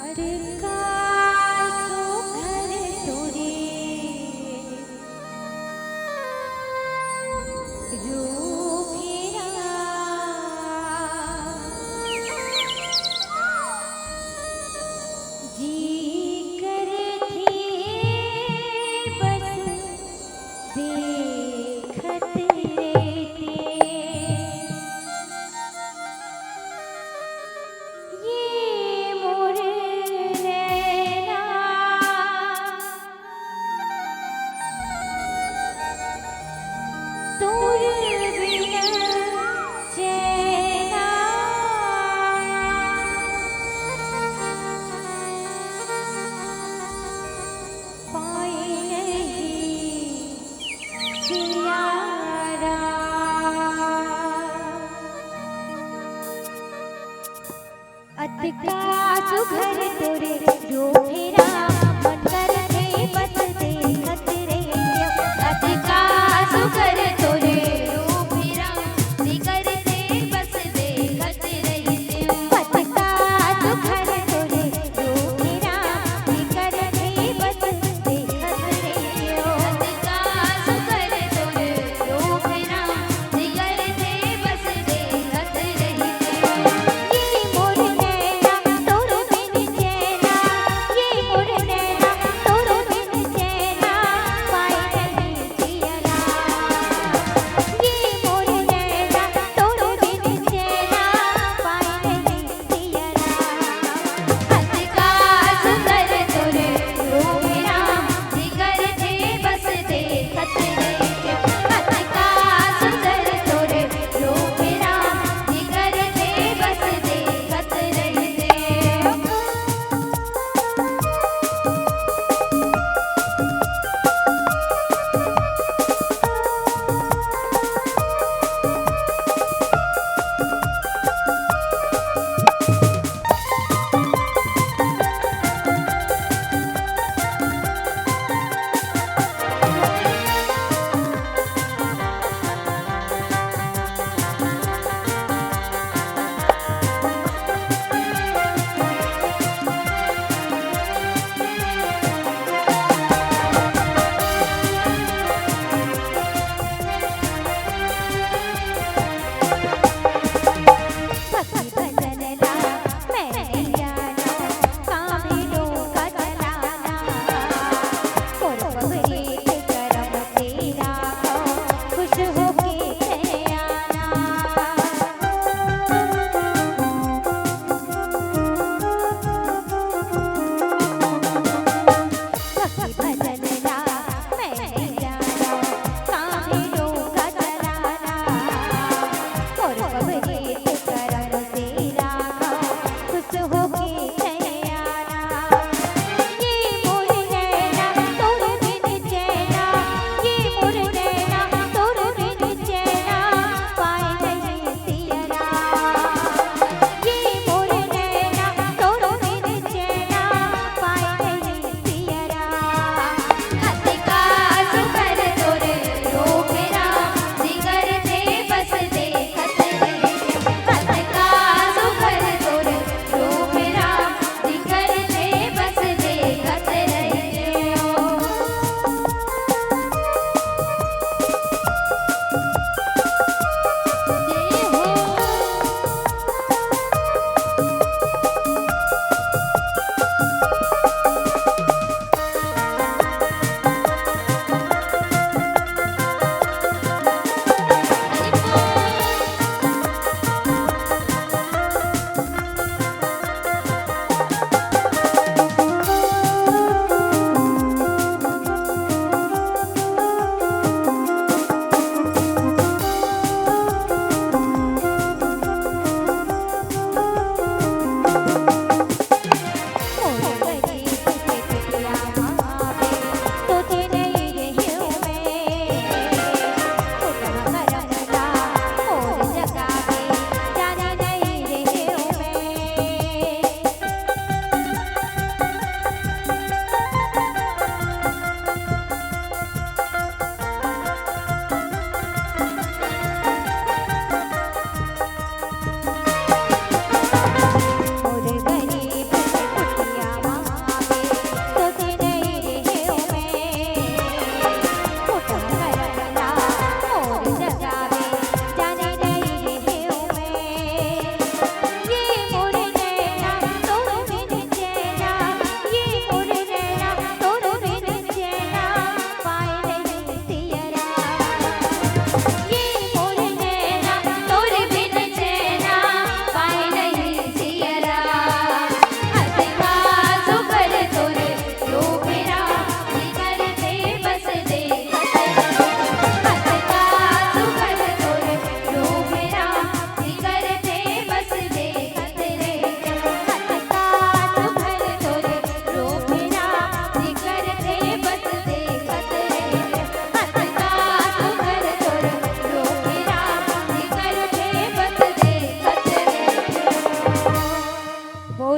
अटका सो घर तोरे जो फेरा जी कर थे बस देखत रहते ये मोर नैना तोर बिना चैना पाए नहीं प्यारा अतका सुघर तोरे जो फेरा मन करते बस देखत रहियो अतका सुघर तोरे जो फेरा जी करते बस देखत रहियो अतका सुघर तोरे जो फेरा जी करते बस देखत रहियो अतका सुघर तोरे जो फेरा जी करते बस देखत रहियो ये मोर नैना तोर बिन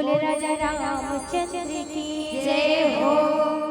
बोल राजा रामचंद्र की जय हो।